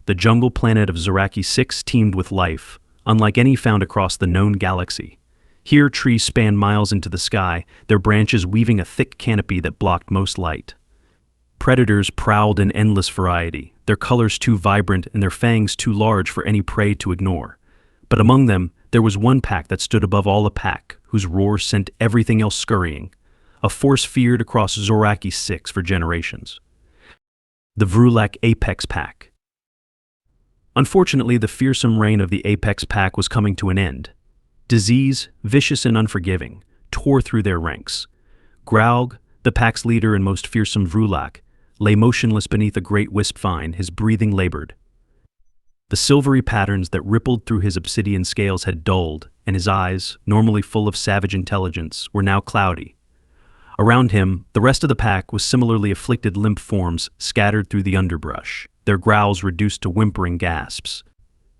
The jungle planet of Zaraki 6 teemed with life, unlike any found across the known galaxy. Here, trees spanned miles into the sky, their branches weaving a thick canopy that blocked most light. Predators prowled in endless variety, their colors too vibrant and their fangs too large for any prey to ignore. But among them, there was one pack that stood above all a pack, whose roar sent everything else scurrying. A force feared across Zaraki 6 for generations. The Vrulak Apex Pack. Unfortunately, the fearsome reign of the Apex Pack was coming to an end. Disease, vicious and unforgiving, tore through their ranks. Graug, the pack's leader and most fearsome Vrulak, lay motionless beneath a great wisp vine, his breathing labored. The silvery patterns that rippled through his obsidian scales had dulled, and his eyes, normally full of savage intelligence, were now cloudy. Around him, the rest of the pack was similarly afflicted limp forms scattered through the underbrush, their growls reduced to whimpering gasps.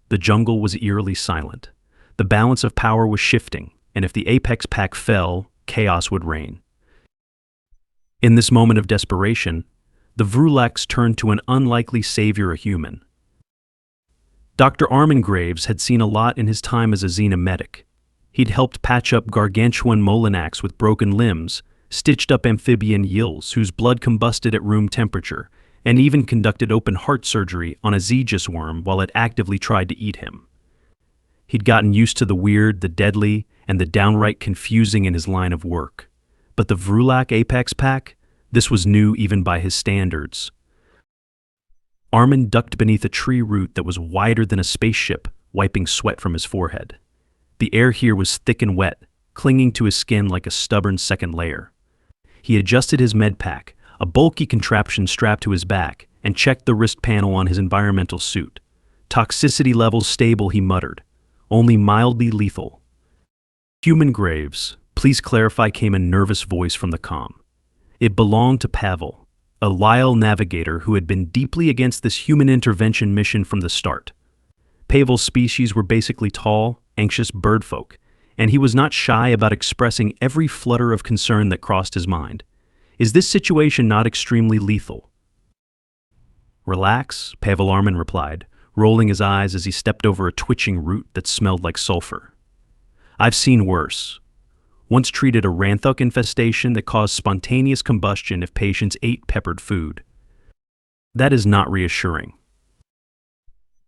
The jungle was eerily silent. The balance of power was shifting, and if the Apex Pack fell, chaos would reign. In this moment of desperation, the Vrulaks turned to an unlikely savior, a human. Dr. Armin Graves had seen a lot in his time as a xenomedic. He'd helped patch up gargantuan Molinaks with broken limbs, stitched up amphibian yills whose blood combusted at room temperature, and even conducted open heart surgery on a Zegus worm while it actively tried to eat him. He'd gotten used to the weird, the deadly, and the downright confusing in his line of work. But the Vrulak Apex Pack? This was new even by his standards. Armin ducked beneath a tree root that was wider than a spaceship, wiping sweat from his forehead. The air here was thick and wet, clinging to his skin like a stubborn second layer. He adjusted his med pack, a bulky contraption strapped to his back, and checked the wrist panel on his environmental suit. Toxicity levels stable, he muttered. Only mildly lethal. Human Graves, please clarify, came a nervous voice from the comm. It belonged to Pavel, a Lyle navigator who had been deeply against this human intervention mission from the start. Pavel's species were basically tall, anxious birdfolk, and he was not shy about expressing every flutter of concern that crossed his mind. Is this situation not extremely lethal? Relax, Pavel Armin replied, rolling his eyes as he stepped over a twitching root that smelled like sulfur. I've seen worse. Once treated a Ranthuk infestation that caused spontaneous combustion if patients ate peppered food. That is not reassuring.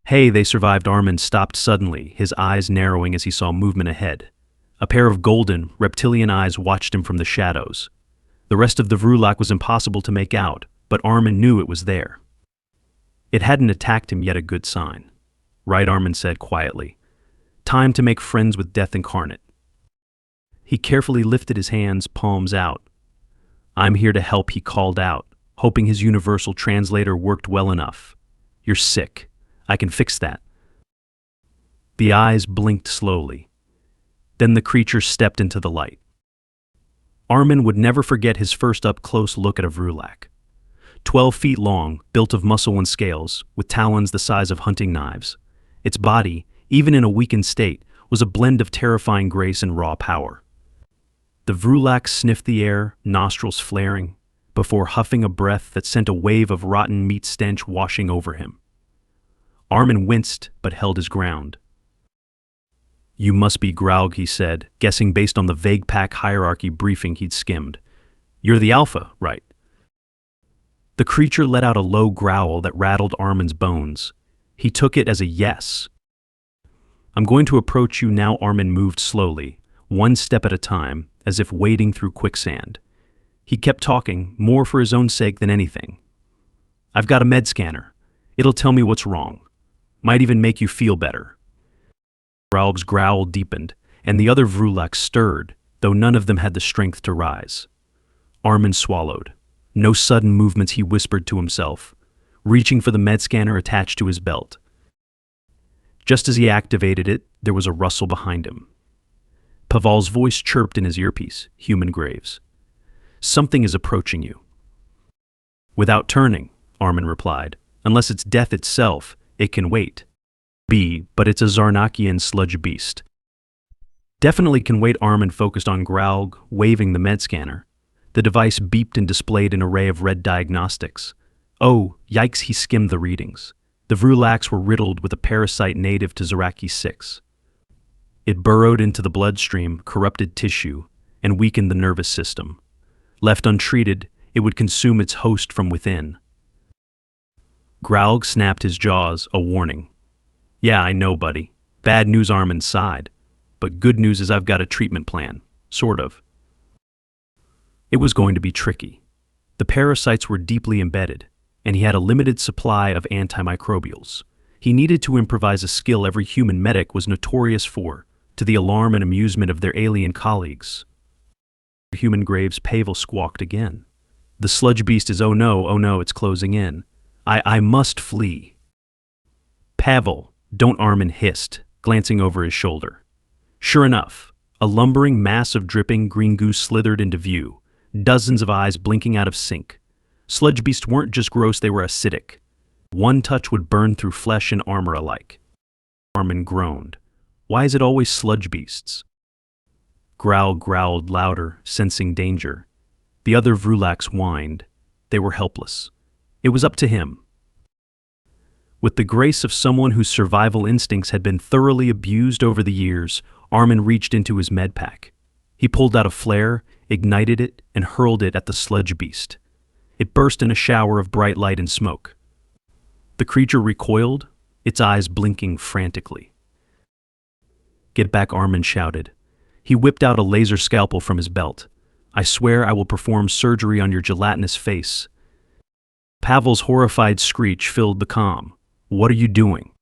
Hey, they survived. Armin stopped suddenly, his eyes narrowing as he saw movement ahead. A pair of golden, reptilian eyes watched him from the shadows. The rest of the Vrulak was impossible to make out, but Armin knew it was there. It hadn't attacked him yet, a good sign. Right, Armin said quietly. Time to make friends with death incarnate. He carefully lifted his hands, palms out. I'm here to help, he called out, hoping his universal translator worked well enough. You're sick. I can fix that. The eyes blinked slowly. Then the creature stepped into the light. Armin would never forget his first up-close look at a Vrulak. 12 feet long, built of muscle and scales, with talons the size of hunting knives. Its body, even in a weakened state, was a blend of terrifying grace and raw power. The Vrulak sniffed the air, nostrils flaring, before huffing a breath that sent a wave of rotten meat stench washing over him. Armin winced, but held his ground. You must be Graug, he said, guessing based on the vague pack hierarchy briefing he'd skimmed. You're the Alpha, right? The creature let out a low growl that rattled Armin's bones. He took it as a yes. I'm going to approach you now. Armin moved slowly, one step at a time, as if wading through quicksand. He kept talking, more for his own sake than anything. I've got a med scanner. It'll tell me what's wrong. Might even make you feel better. Graug's growl deepened, and the other Vrulaks stirred, though none of them had the strength to rise. Armin swallowed. No sudden movements, he whispered to himself, reaching for the med scanner attached to his belt. Just as he activated it, there was a rustle behind him. Pavel's voice chirped in his earpiece, Human Graves. Something is approaching you. Without turning, Armin replied. Unless it's death itself, it can wait. But it's a Zarnakian sludge beast. Definitely can wait. Armin focused on Graug, waving the med scanner. The device beeped and displayed an array of red diagnostics. Oh, yikes, he skimmed the readings. The Vrulaks were riddled with a parasite native to Zaraki 6. It burrowed into the bloodstream, corrupted tissue, and weakened the nervous system. Left untreated, it would consume its host from within. Growlg snapped his jaws, a warning. Yeah, I know, buddy. Bad news, Armin sighed. But good news is I've got a treatment plan. Sort of. It was going to be tricky. The parasites were deeply embedded, and he had a limited supply of antimicrobials. He needed to improvise a skill every human medic was notorious for, to the alarm and amusement of their alien colleagues. Human Graves' Pavel squawked again. The sludge beast is oh no, it's closing in. I must flee. Pavel, don't, Armin hissed, glancing over his shoulder. Sure enough, a lumbering mass of dripping green goo slithered into view, dozens of eyes blinking out of sync. Sludge beasts weren't just gross, they were acidic. One touch would burn through flesh and armor alike. Armin groaned. Why is it always sludge beasts? Growlg growled louder, sensing danger. The other Vrulaks whined. They were helpless. It was up to him. With the grace of someone whose survival instincts had been thoroughly abused over the years, Armin reached into his medpack. He pulled out a flare, ignited it, and hurled it at the sludge beast. It burst in a shower of bright light and smoke. The creature recoiled, its eyes blinking frantically. Get back, Armin shouted. He whipped out a laser scalpel from his belt. I swear I will perform surgery on your gelatinous face. Pavel's horrified screech filled the calm. What are you doing?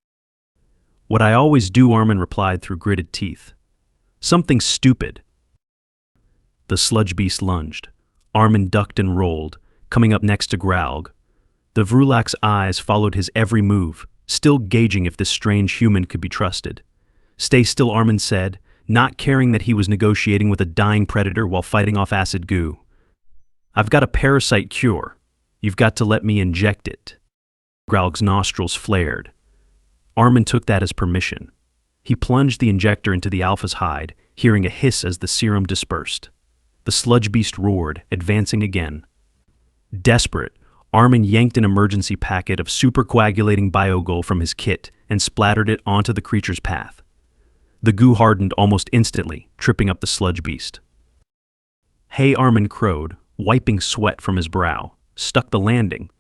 What I always do, Armin replied through gritted teeth. Something stupid. The sludge beast lunged. Armin ducked and rolled, coming up next to Growlg. The Vrulak's eyes followed his every move, still gauging if this strange human could be trusted. Stay still, Armin said, not caring that he was negotiating with a dying predator while fighting off acid goo. I've got a parasite cure. You've got to let me inject it. Growlg's nostrils flared. Armin took that as permission. He plunged the injector into the alpha's hide, hearing a hiss as the serum dispersed. The sludge beast roared, advancing again. Desperate, Armin yanked an emergency packet of supercoagulating biogul from his kit and splattered it onto the creature's path. The goo hardened almost instantly, tripping up the sludge beast. Hey, Armin crowed, wiping sweat from his brow. Stuck the landing.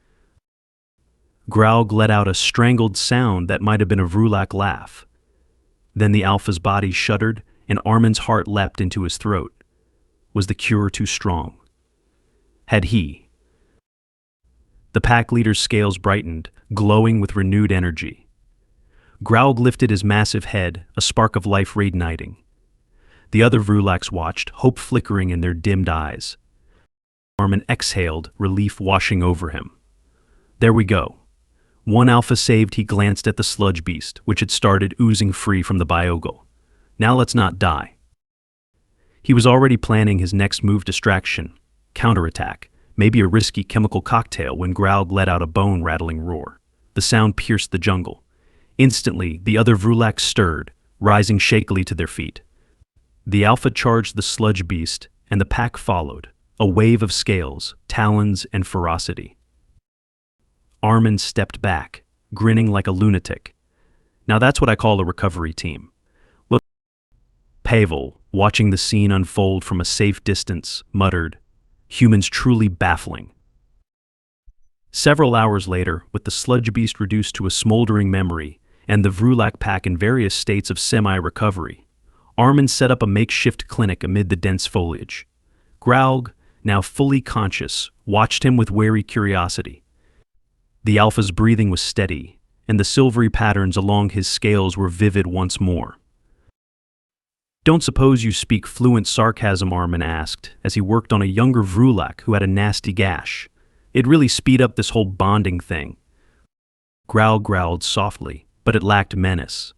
Growlg let out a strangled sound that might have been a Vrulak laugh. Then the alpha's body shuddered and Armin's heart leapt into his throat. Was the cure too strong? Had he? The pack leader's scales brightened, glowing with renewed energy. Growlg lifted his massive head, a spark of life reigniting. The other Vrulaks watched, hope flickering in their dimmed eyes. Armin exhaled, relief washing over him. There we go. One alpha saved, he glanced at the sludge beast, which had started oozing free from the biogul. Now let's not die. He was already planning his next move: distraction, counterattack, maybe a risky chemical cocktail when Growlg let out a bone-rattling roar. The sound pierced the jungle. Instantly, the other Vrulaks stirred, rising shakily to their feet. The alpha charged the sludge beast, and the pack followed. A wave of scales, talons, and ferocity. Armin stepped back, grinning like a lunatic. Now that's what I call a recovery team. Look. Pavel, watching the scene unfold from a safe distance, muttered, humans truly baffling. Several hours later, with the sludge beast reduced to a smoldering memory, and the Vrulak pack in various states of semi-recovery, Armin set up a makeshift clinic amid the dense foliage. Growlg, now fully conscious, watched him with wary curiosity. The alpha's breathing was steady, and the silvery patterns along his scales were vivid once more. Don't suppose you speak fluent sarcasm, Armin asked, as he worked on a younger Vrulak who had a nasty gash. It'd really speed up this whole bonding thing. Growlg growled softly, but it lacked menace.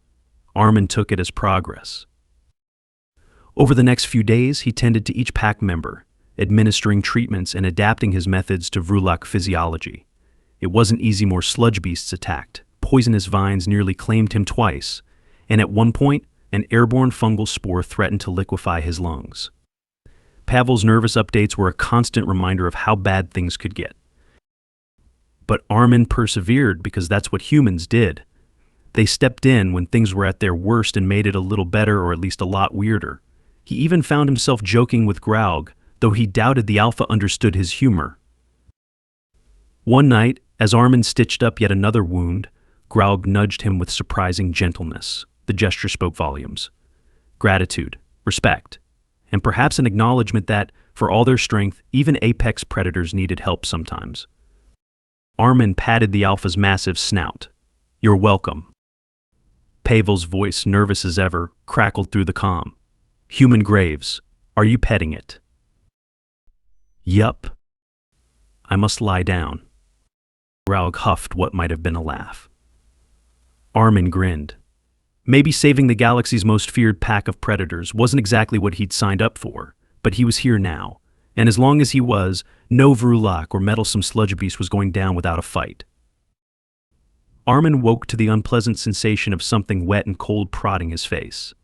Armin took it as progress. Over the next few days, he tended to each pack member, administering treatments and adapting his methods to Vrulak physiology. It wasn't easy. More sludge beasts attacked. Poisonous vines nearly claimed him twice, and at one point, an airborne fungal spore threatened to liquefy his lungs. Pavel's nervous updates were a constant reminder of how bad things could get. But Armin persevered because that's what humans did. They stepped in when things were at their worst and made it a little better, or at least a lot weirder. He even found himself joking with Graug, though he doubted the Alpha understood his humor. One night, as Armin stitched up yet another wound, Graug nudged him with surprising gentleness. The gesture spoke volumes. Gratitude, respect, and perhaps an acknowledgement that, for all their strength, even apex predators needed help sometimes. Armin patted the Alpha's massive snout. "You're welcome." Pavel's voice, nervous as ever, crackled through the comm. "Human Graves, are you petting it?" "Yup." "I must lie down." Graug huffed what might have been a laugh. Armin grinned. Maybe saving the galaxy's most feared pack of predators wasn't exactly what he'd signed up for, but he was here now, and as long as he was, no Vrulak or meddlesome sludge beast was going down without a fight. Armin woke to the unpleasant sensation of something wet and cold prodding his face.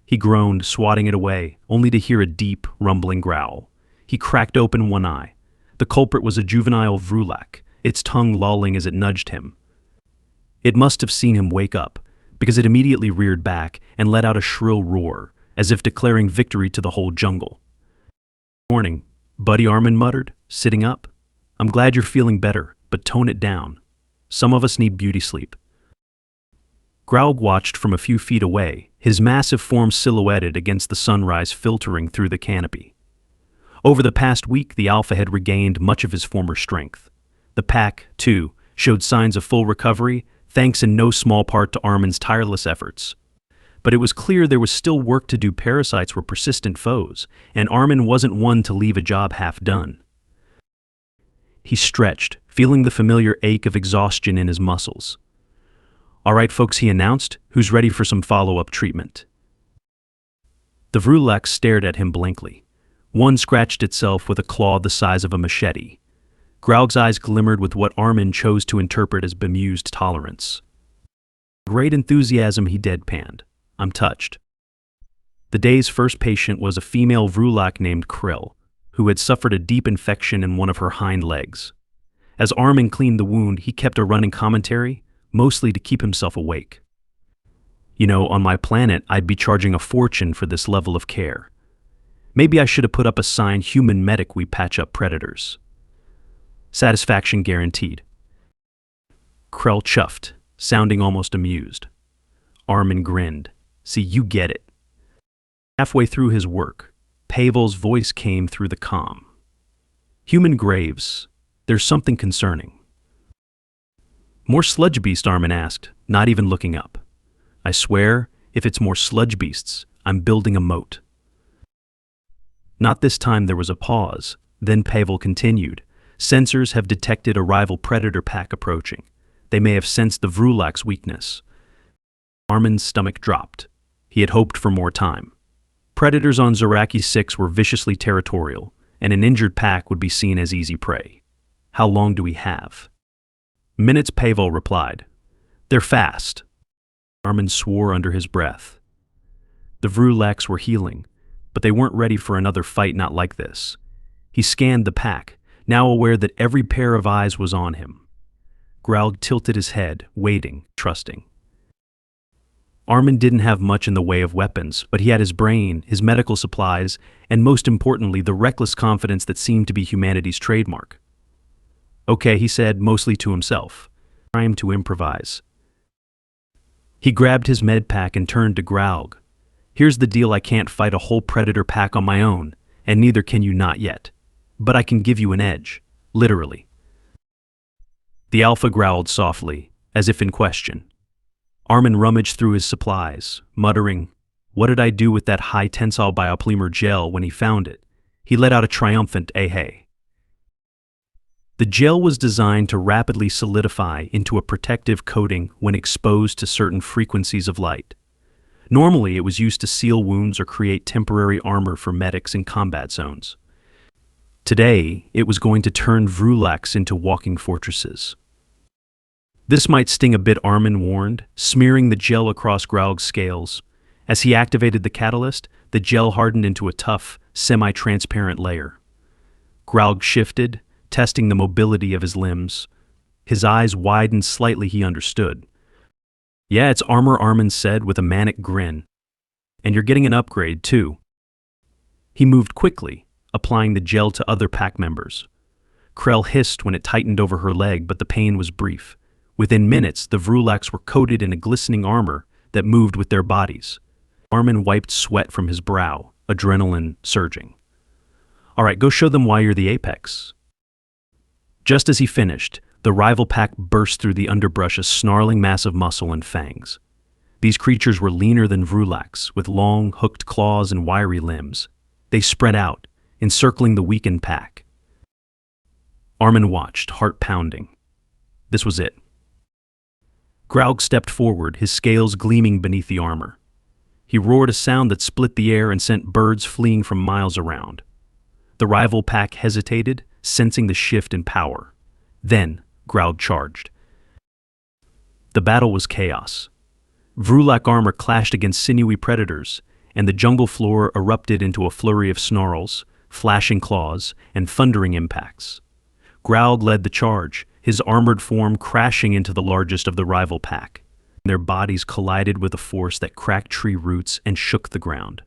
He groaned, swatting it away, only to hear a deep, rumbling growl. He cracked open one eye. The culprit was a juvenile Vrulak, its tongue lolling as it nudged him. It must have seen him wake up, because it immediately reared back and let out a shrill roar, as if declaring victory to the whole jungle. "Morning, buddy," Armin muttered, sitting up. "I'm glad you're feeling better, but tone it down. Some of us need beauty sleep." Graug watched from a few feet away, his massive form silhouetted against the sunrise filtering through the canopy. Over the past week, the Alpha had regained much of his former strength. The pack, too, showed signs of full recovery, thanks in no small part to Armin's tireless efforts. But it was clear there was still work to do. Parasites were persistent foes, and Armin wasn't one to leave a job half done. He stretched, feeling the familiar ache of exhaustion in his muscles. "All right, folks," he announced, "who's ready for some follow-up treatment?" The Vrulaks stared at him blankly. One scratched itself with a claw the size of a machete. Graug's eyes glimmered with what Armin chose to interpret as bemused tolerance. Great enthusiasm, he deadpanned. "I'm touched." The day's first patient was a female Vrulak named Krill, who had suffered a deep infection in one of her hind legs. As Armin cleaned the wound, he kept a running commentary, mostly to keep himself awake. "You know, on my planet, I'd be charging a fortune for this level of care. Maybe I should have put up a sign, human medic, we patch up predators. Satisfaction guaranteed." Krell chuffed, sounding almost amused. Armin grinned. "See, you get it." Halfway through his work, Pavel's voice came through the comm. "Human Graves, there's something concerning." "More sludge beast?" Armin asked, not even looking up. "I swear, if it's more sludge beasts, I'm building a moat." Not this time. There was a pause. Then Pavel continued. "Sensors have detected a rival predator pack approaching. They may have sensed the Vrulak's weakness." Armin's stomach dropped. He had hoped for more time. Predators on Zaraki 6 were viciously territorial, and an injured pack would be seen as easy prey. "How long do we have?" "Minutes," Pavel replied. "They're fast." Armin swore under his breath. The Vrulaks were healing, but they weren't ready for another fight, not like this. He scanned the pack, now aware that every pair of eyes was on him. Graug tilted his head, waiting, trusting. Armin didn't have much in the way of weapons, but he had his brain, his medical supplies, and most importantly, the reckless confidence that seemed to be humanity's trademark. "Okay," he said, mostly to himself. "Time to improvise." He grabbed his med pack and turned to Graug. "Here's the deal. I can't fight a whole predator pack on my own, and neither can you, not yet. But I can give you an edge, literally." The Alpha growled softly, as if in question. Armin rummaged through his supplies, muttering, "What did I do with that high tensile biopolymer gel?" When he found it, he let out a triumphant "hey." The gel was designed to rapidly solidify into a protective coating when exposed to certain frequencies of light. Normally, it was used to seal wounds or create temporary armor for medics in combat zones. Today, it was going to turn Vrulaks into walking fortresses. This might sting a bit, Armin warned, smearing the gel across Graug's scales. As he activated the catalyst, the gel hardened into a tough, semi-transparent layer. Graug shifted, testing the mobility of his limbs. His eyes widened slightly. He understood. "Yeah, it's armor," Armin said with a manic grin. "And you're getting an upgrade, too." He moved quickly, applying the gel to other pack members. Krell hissed when it tightened over her leg, but the pain was brief. Within minutes, the Vrulaks were coated in a glistening armor that moved with their bodies. Armin wiped sweat from his brow, adrenaline surging. "All right, go show them why you're the Apex." Just as he finished, the rival pack burst through the underbrush, a snarling mass of muscle and fangs. These creatures were leaner than Vrulaks, with long, hooked claws and wiry limbs. They spread out, encircling the weakened pack. Armin watched, heart pounding. This was it. Graug stepped forward, his scales gleaming beneath the armor. He roared a sound that split the air and sent birds fleeing from miles around. The rival pack hesitated, sensing the shift in power. Then, Graug charged. The battle was chaos. Vrulak armor clashed against sinewy predators, and the jungle floor erupted into a flurry of snarls, flashing claws, and thundering impacts. Graug led the charge, his armored form crashing into the largest of the rival pack. Their bodies collided with a force that cracked tree roots and shook the ground.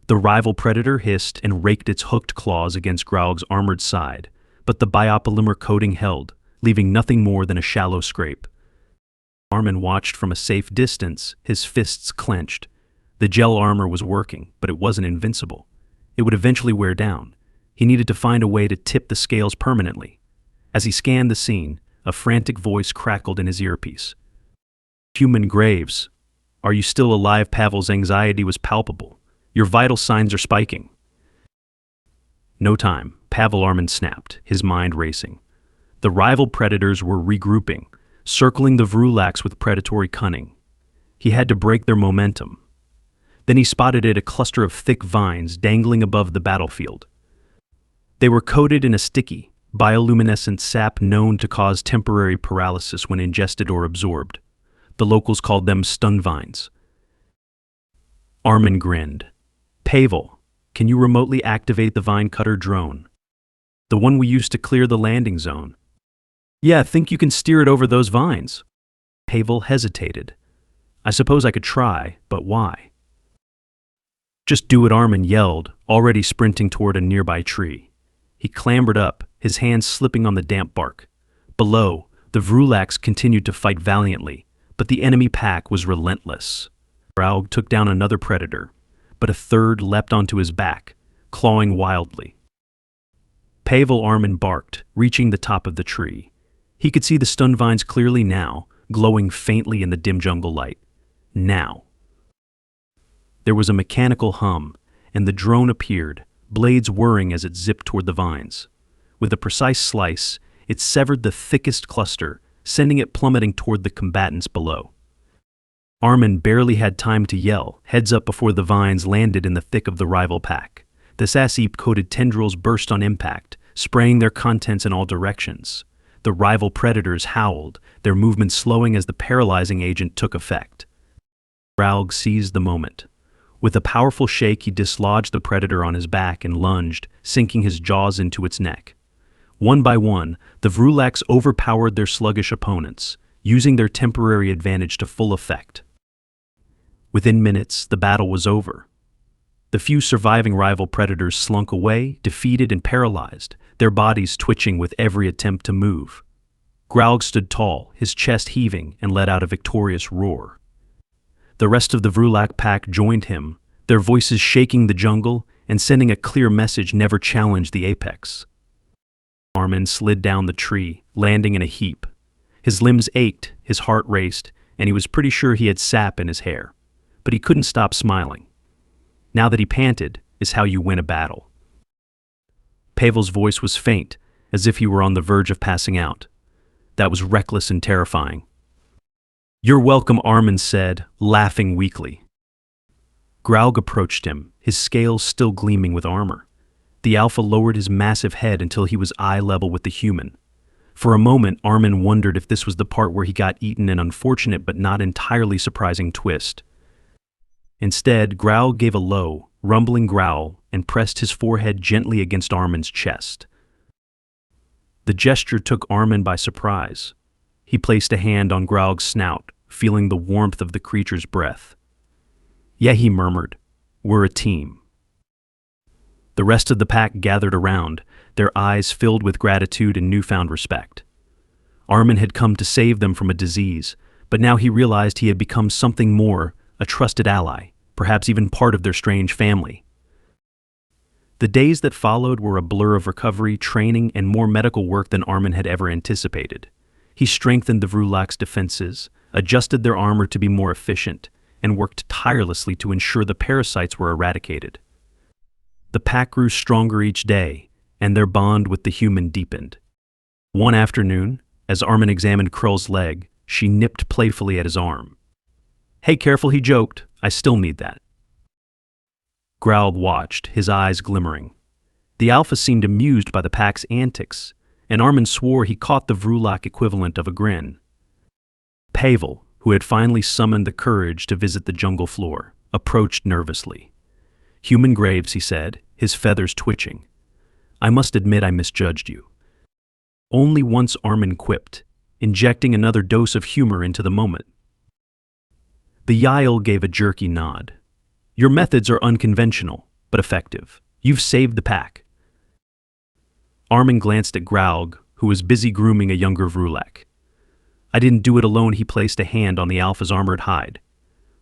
The rival predator hissed and raked its hooked claws against Graug's armored side, but the biopolymer coating held, leaving nothing more than a shallow scrape. Armin watched from a safe distance, his fists clenched. The gel armor was working, but it wasn't invincible. It would eventually wear down. He needed to find a way to tip the scales permanently. As he scanned the scene, a frantic voice crackled in his earpiece. "Armin Graves, are you still alive?" Pavel's anxiety was palpable. "Your vital signs are spiking." "No time," Pavel, Armin snapped, his mind racing. The rival predators were regrouping, circling the Vrulaks with predatory cunning. He had to break their momentum. Then he spotted a cluster of thick vines dangling above the battlefield. They were coated in a sticky, bioluminescent sap known to cause temporary paralysis when ingested or absorbed. The locals called them stun vines. Armin grinned. "Pavel, can you remotely activate the vine cutter drone? The one we used to clear the landing zone." "Yeah, think you can steer it over those vines?" Pavel hesitated. "I suppose I could try, but why?" "Just do it," Armin yelled, already sprinting toward a nearby tree. He clambered up, his hands slipping on the damp bark. Below, the Vrulaks continued to fight valiantly, but the enemy pack was relentless. Graug took down another predator, but a third leapt onto his back, clawing wildly. Pavel, Armin barked, reaching the top of the tree. He could see the stun vines clearly now, glowing faintly in the dim jungle light. Now. There was a mechanical hum, and the drone appeared, blades whirring as it zipped toward the vines. With a precise slice, it severed the thickest cluster, sending it plummeting toward the combatants below. Armin barely had time to yell, heads up, before the vines landed in the thick of the rival pack. The scifi-coated tendrils burst on impact, spraying their contents in all directions. The rival predators howled, their movements slowing as the paralyzing agent took effect. Graug seized the moment. With a powerful shake, he dislodged the predator on his back and lunged, sinking his jaws into its neck. One by one, the Vrulaks overpowered their sluggish opponents, using their temporary advantage to full effect. Within minutes, the battle was over. The few surviving rival predators slunk away, defeated and paralyzed, their bodies twitching with every attempt to move. Graug stood tall, his chest heaving, and let out a victorious roar. The rest of the Vrulak pack joined him, their voices shaking the jungle and sending a clear message: never challenge the Apex. Armin slid down the tree, landing in a heap. His limbs ached, his heart raced, and he was pretty sure he had sap in his hair. But he couldn't stop smiling. Now that he panted is how you win a battle. Pavel's voice was faint, as if he were on the verge of passing out. That was reckless and terrifying. "You're welcome," Armin said, laughing weakly. Graug approached him, his scales still gleaming with armor. The Alpha lowered his massive head until he was eye level with the human. For a moment, Armin wondered if this was the part where he got eaten, an unfortunate but not entirely surprising twist. Instead, Graug gave a low, rumbling growl and pressed his forehead gently against Armin's chest. The gesture took Armin by surprise. He placed a hand on Growl's snout, feeling the warmth of the creature's breath. "Yeah," he murmured, "we're a team." The rest of the pack gathered around, their eyes filled with gratitude and newfound respect. Armin had come to save them from a disease, but now he realized he had become something more, a trusted ally, perhaps even part of their strange family. The days that followed were a blur of recovery, training, and more medical work than Armin had ever anticipated. He strengthened the Vrulaks' defenses, adjusted their armor to be more efficient, and worked tirelessly to ensure the parasites were eradicated. The pack grew stronger each day, and their bond with the human deepened. One afternoon, as Armin examined Krill's leg, she nipped playfully at his arm. "Hey, careful," he joked. "I still need that." Growl watched, his eyes glimmering. The Alpha seemed amused by the pack's antics, and Armin swore he caught the Vrulak equivalent of a grin. Pavel, who had finally summoned the courage to visit the jungle floor, approached nervously. "Human Graves," he said, his feathers twitching. "I must admit I misjudged you." Only once Armin quipped, injecting another dose of humor into the moment. The Yael gave a jerky nod. "Your methods are unconventional, but effective. You've saved the pack." Armin glanced at Graug, who was busy grooming a younger Vrulak. "I didn't do it alone," he placed a hand on the Alpha's armored hide.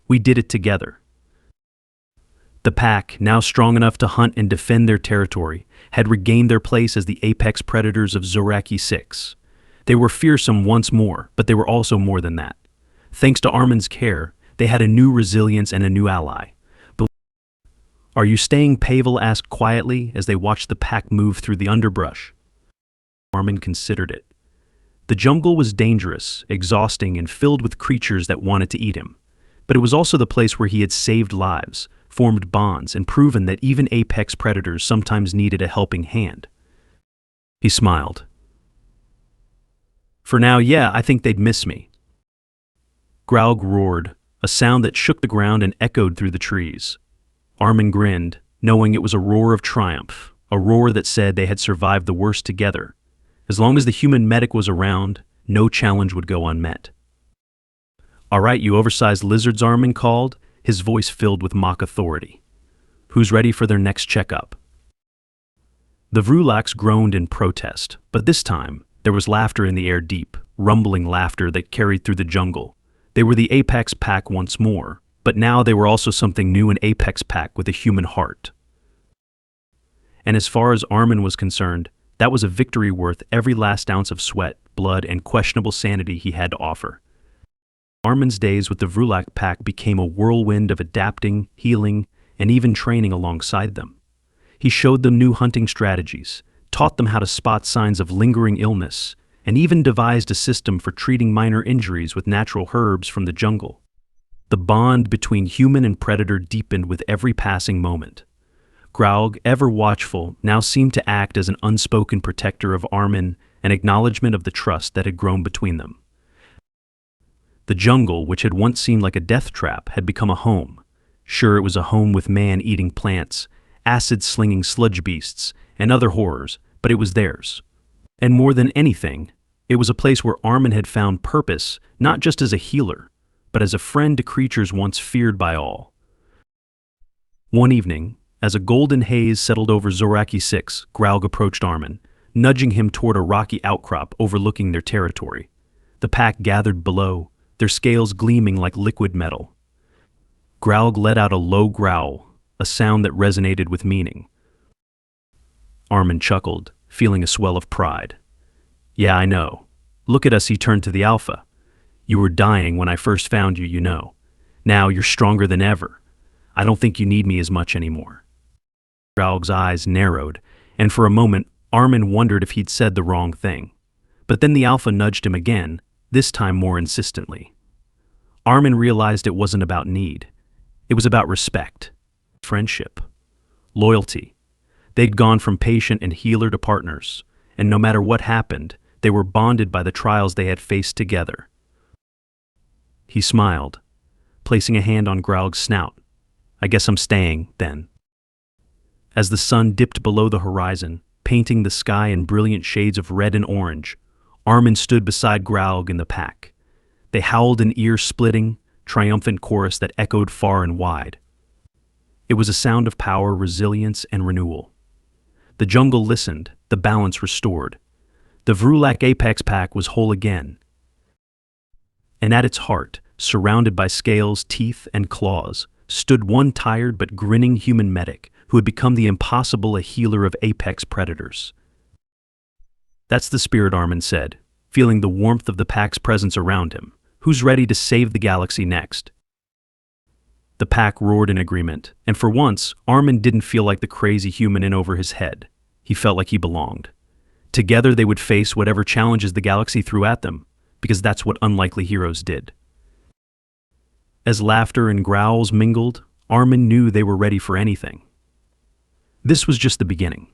"We did it together." The pack, now strong enough to hunt and defend their territory, had regained their place as the apex predators of Zaraki 6. They were fearsome once more, but they were also more than that. Thanks to Armin's care, they had a new resilience and a new ally. "Are you staying?" Pavel asked quietly as they watched the pack move through the underbrush. Armin considered it. The jungle was dangerous, exhausting, and filled with creatures that wanted to eat him. But it was also the place where he had saved lives, formed bonds, and proven that even apex predators sometimes needed a helping hand. He smiled. "For now, yeah, I think they'd miss me." Graug roared, a sound that shook the ground and echoed through the trees. Armin grinned, knowing it was a roar of triumph, a roar that said they had survived the worst together. As long as the human medic was around, no challenge would go unmet. "All right, you oversized lizards," Armin called, his voice filled with mock authority. "Who's ready for their next checkup?" The Vrulaks groaned in protest, but this time, there was laughter in the air, deep, rumbling laughter that carried through the jungle. They were the Apex Pack once more, but now they were also something new, an Apex Pack with a human heart. And as far as Armin was concerned, that was a victory worth every last ounce of sweat, blood, and questionable sanity he had to offer. Armin's days with the Vrulak Pack became a whirlwind of adapting, healing, and even training alongside them. He showed them new hunting strategies, taught them how to spot signs of lingering illness, and even devised a system for treating minor injuries with natural herbs from the jungle. The bond between human and predator deepened with every passing moment. Graug, ever watchful, now seemed to act as an unspoken protector of Armin, an acknowledgement of the trust that had grown between them. The jungle, which had once seemed like a death trap, had become a home. Sure, it was a home with man-eating plants, acid-slinging sludge beasts, and other horrors, but it was theirs. And more than anything, it was a place where Armin had found purpose, not just as a healer, but as a friend to creatures once feared by all. One evening, as a golden haze settled over Zaraki 6, Graug approached Armin, nudging him toward a rocky outcrop overlooking their territory. The pack gathered below, their scales gleaming like liquid metal. Graug let out a low growl, a sound that resonated with meaning. Armin chuckled, feeling a swell of pride. "Yeah, I know. Look at us," he turned to the Alpha. "You were dying when I first found you, you know. Now you're stronger than ever. I don't think you need me as much anymore." Graug's eyes narrowed, and for a moment Armin wondered if he'd said the wrong thing. But then the Alpha nudged him again, this time more insistently. Armin realized it wasn't about need. It was about respect, friendship, loyalty. They'd gone from patient and healer to partners, and no matter what happened, they were bonded by the trials they had faced together. He smiled, placing a hand on Graug's snout. "I guess I'm staying, then." As the sun dipped below the horizon, painting the sky in brilliant shades of red and orange, Armin stood beside Graug and the pack. They howled an ear-splitting, triumphant chorus that echoed far and wide. It was a sound of power, resilience, and renewal. The jungle listened, the balance restored. The Vrulak Apex Pack was whole again. And at its heart, surrounded by scales, teeth, and claws, stood one tired but grinning human medic who had become the impossible, a healer of apex predators. "That's the spirit," Armin said, feeling the warmth of the pack's presence around him. "Who's ready to save the galaxy next?" The pack roared in agreement, and for once, Armin didn't feel like the crazy human in over his head. He felt like he belonged. Together they would face whatever challenges the galaxy threw at them, because that's what unlikely heroes did. As laughter and growls mingled, Armin knew they were ready for anything. This was just the beginning.